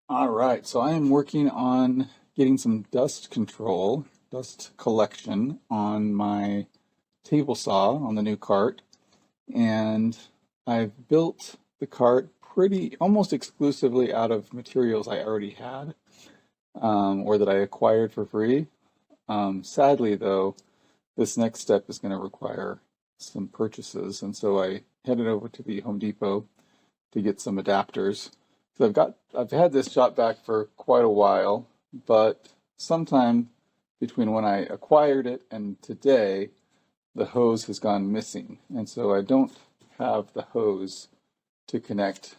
All right, so I am working on getting some dust collection on my table saw on the new cart, and I've built the cart pretty almost exclusively out of materials I already had, or that I acquired for free. Sadly, though, this next step is going to require some purchases, and so I headed over to the Home Depot to get some adapters. So I've had this shop vac for quite a while, but sometime between when I acquired it and today, the hose has gone missing, and so I don't have the hose to connect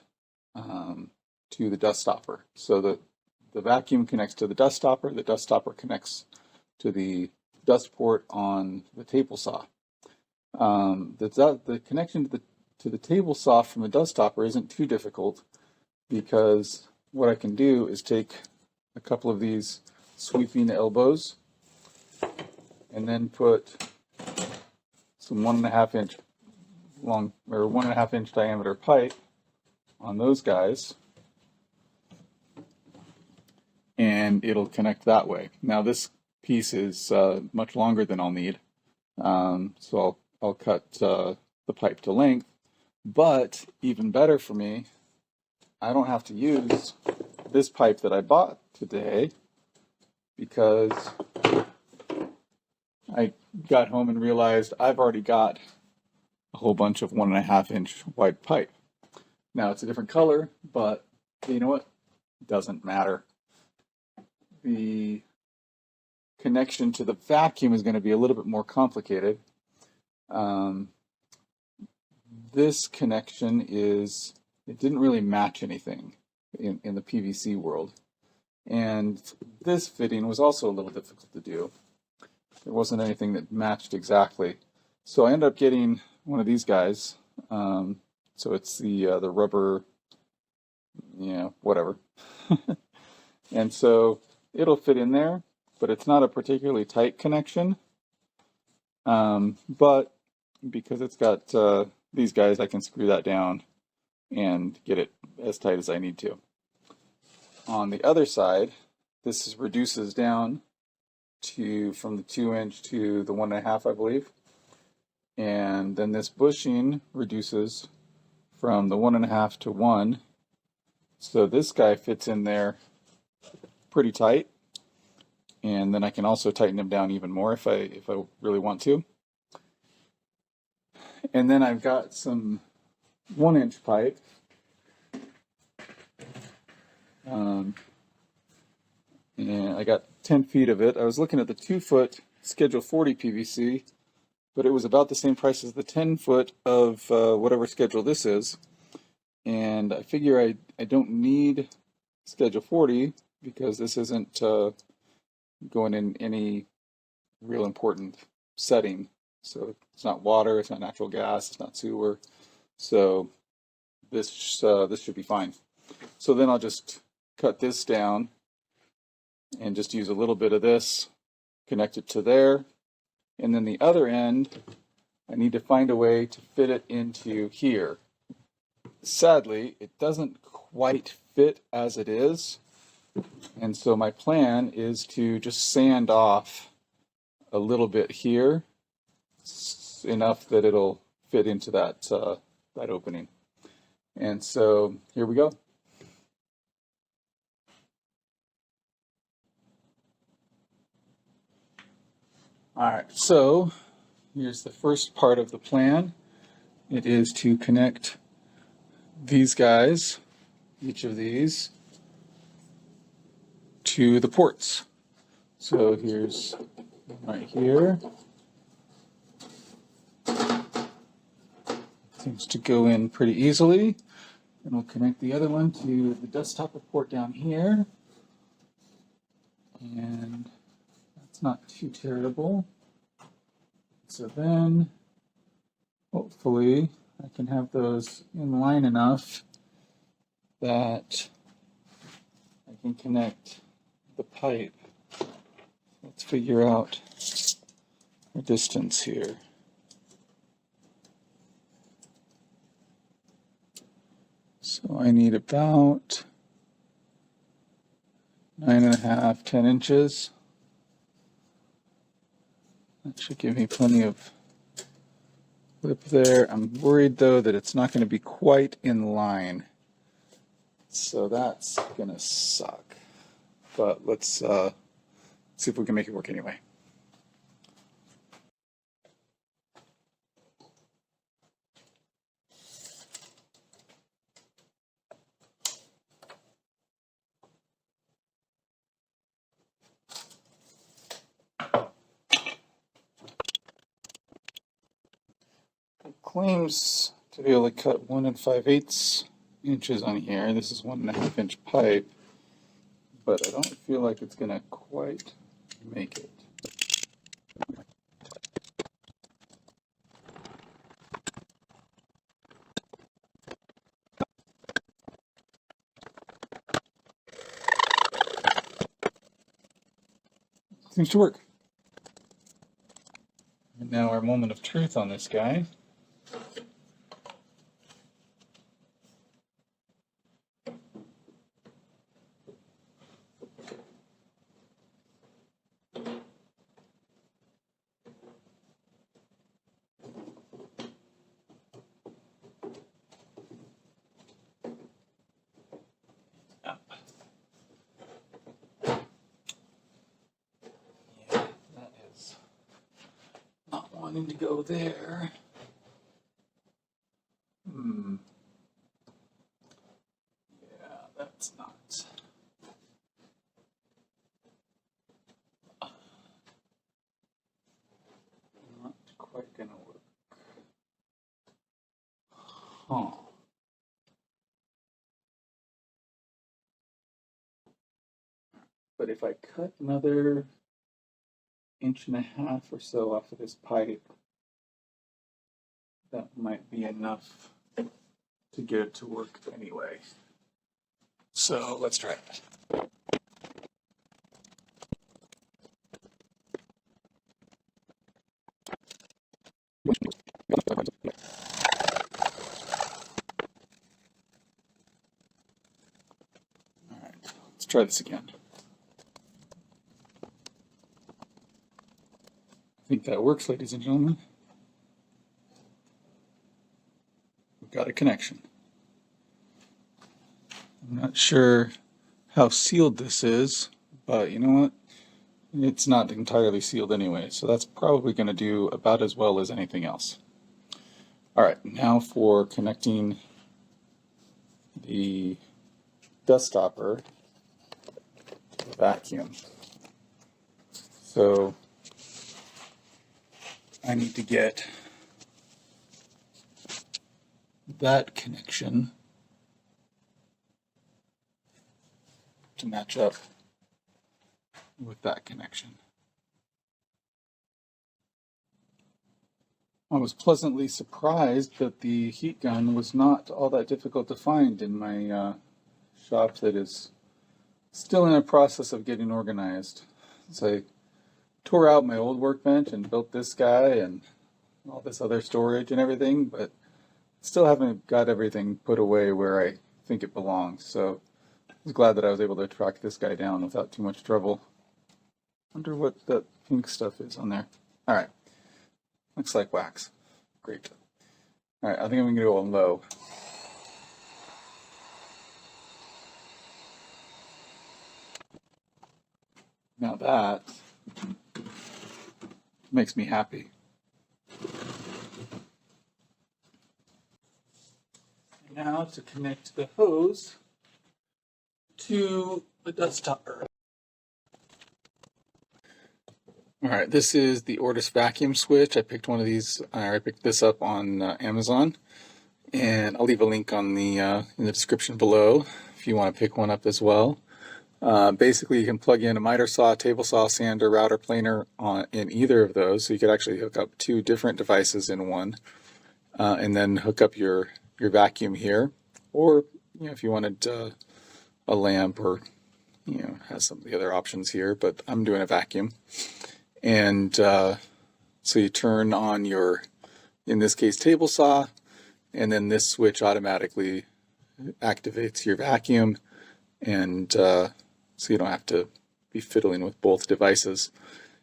to the dust stopper. So the vacuum connects to the dust stopper connects to the dust port on the table saw. The connection to the table saw from the dust stopper isn't too difficult, because what I can do is take a couple of these sweeping elbows and then put some 1.5 inch long or 1.5 inch diameter pipe on those guys, and it'll connect that way. Now this piece is much longer than I'll need, so I'll cut the pipe to length. But even better for me, I don't have to use this pipe that I bought today, because I got home and realized I've already got a whole bunch of 1.5 inch wide pipe. Now it's a different color, but you know what? It doesn't matter. The connection to the vacuum is going to be a little bit more complicated. This connection it didn't really match anything in the PVC world. And this fitting was also a little difficult to do. There wasn't anything that matched exactly. So I ended up getting one of these guys. So it's the rubber, whatever. And so it'll fit in there, but it's not a particularly tight connection. But because it's got these guys, I can screw that down and get it as tight as I need to. On the other side, this reduces down from the 2 inch to the 1.5, I believe. And then this bushing reduces from the 1.5 to 1. So this guy fits in there pretty tight. And then I can also tighten him down even more if I really want to. And then I've got some 1-inch pipe. And I got 10 feet of it. I was looking at the 2-foot Schedule 40 PVC, but it was about the same price as the 10-foot of whatever schedule this is. And I figure I don't need Schedule 40 because this isn't going in any real important setting. So it's not water, it's not natural gas, it's not sewer. So this should be fine. So then I'll just cut this down and just use a little bit of this, connect it to there. And then the other end, I need to find a way to fit it into here. Sadly, it doesn't quite fit as it is. And so my plan is to just sand off a little bit here, enough that it'll fit into that opening. And so here we go. All right, so here's the first part of the plan. It is to connect these guys, each of these, to the ports. So here's right here. Seems to go in pretty easily. And we'll connect the other one to the dust stopper port down here. And that's not too terrible. So then, hopefully, I can have those in line enough that I can connect the pipe. Let's figure out our distance here. So I need about 9.5, 10 inches. That should give me plenty of lip there. I'm worried though that it's not going to be quite in line. So that's going to suck. But let's see if we can make it work anyway. It claims to be able to cut 1 5/8 inches on here. This is 1.5 inch pipe, but I don't feel like it's going to quite make it. Seems to work. And now our moment of truth on this guy. Wanting to go there. Yeah, that's not quite gonna work. Huh. But if I cut another 1.5 inches or so off of this pipe, that might be enough to get it to work anyway. So let's try it. All right, let's try this again. I think that works, ladies and gentlemen. We've got a connection. I'm not sure how sealed this is, but you know what? It's not entirely sealed anyway, so that's probably going to do about as well as anything else. All right, now for connecting the dust stopper to the vacuum. So I need to get that connection to match up with that connection. I was pleasantly surprised that the heat gun was not all that difficult to find in my shop that is still in a process of getting organized. So I tore out my old workbench and built this guy and all this other storage and everything, but still haven't got everything put away where I think it belongs. So I was glad that I was able to track this guy down without too much trouble. Wonder what that pink stuff is on there. All right, looks like wax. Great. All right, I think I'm gonna go on low. Now that makes me happy. Now to connect the hose to the dust stopper. All right, this is the Ortis vacuum switch. I picked one of these. I picked this up on Amazon, and I'll leave a link on the in the description below if you want to pick one up as well. Basically, you can plug in a miter saw, table saw, sander, router, planer in either of those. So you could actually hook up 2 different devices in one, and then hook up your vacuum here. Or if you wanted a lamp, or has some of the other options here. But I'm doing a vacuum, and so you turn on your, in this case, table saw, and then this switch automatically activates your vacuum, and so you don't have to be fiddling with both devices.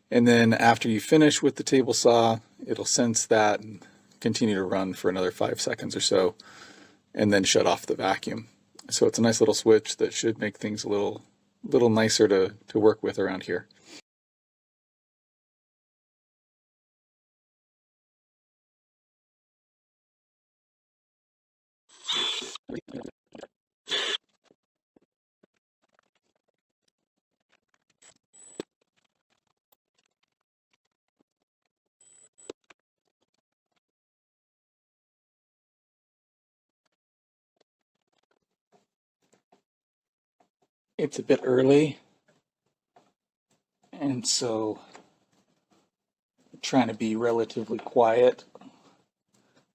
And then after you finish with the table saw, it'll sense that and continue to run for another 5 seconds or so, and then shut off the vacuum. So it's a nice little switch that should make things a little nicer to work with around here. It's a bit early, and so I'm trying to be relatively quiet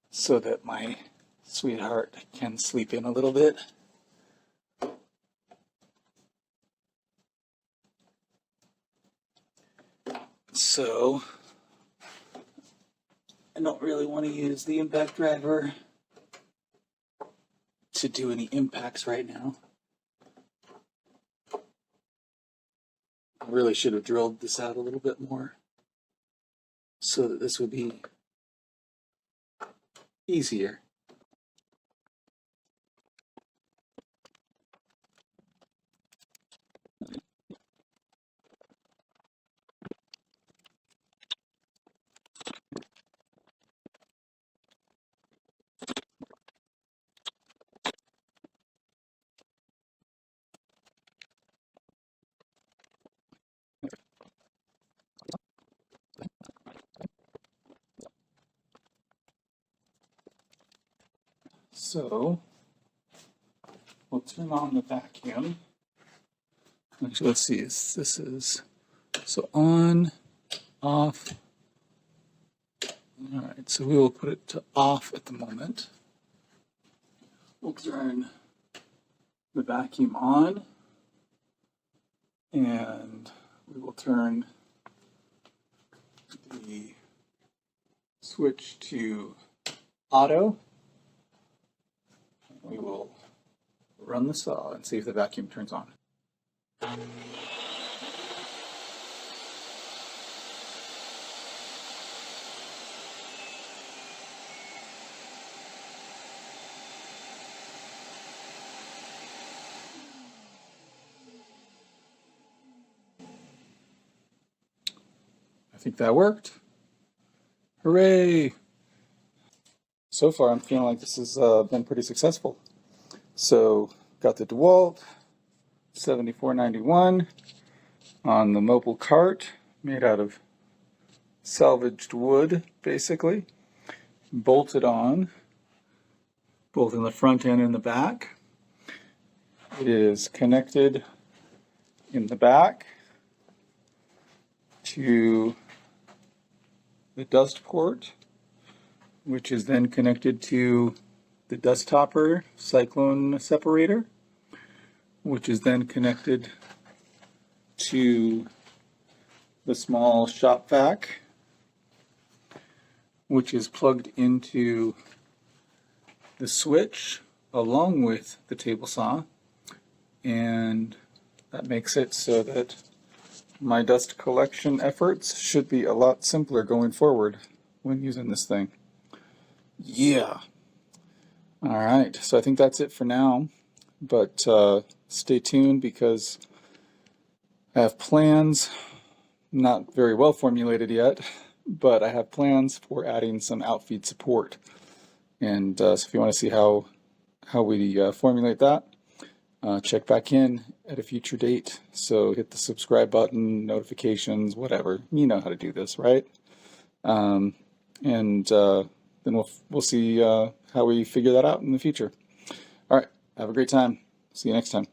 so that my sweetheart can sleep in a little bit. So I don't really want to use the impact driver to do any impacts right now. I really should have drilled this out a little bit more so that this would be easier. So we'll turn on the vacuum. Actually, let's see. This is so on, off. All right, so we will put it to off at the moment. We'll turn the vacuum on, and we will turn the switch to auto. We will run the saw and see if the vacuum turns on. I think that worked. Hooray! So far, I'm feeling like this has been pretty successful. So, got the DeWalt 7491 on the mobile cart, made out of salvaged wood, basically. Bolted on, both in the front and in the back. It is connected in the back to the dust port, which is then connected to the dust topper cyclone separator, which is then connected to the small shop vac, which is plugged into the switch along with the table saw, and that makes it so that my dust collection efforts should be a lot simpler going forward when using this thing. Yeah. All right, so I think that's it for now, but stay tuned because I have plans, not very well formulated yet, but I have plans for adding some outfeed support. And so if you want to see how we formulate that, check back in at a future date. So hit the subscribe button, notifications, whatever. You know how to do this, right? And then we'll see how we figure that out in the future. All right, have a great time. See you next time.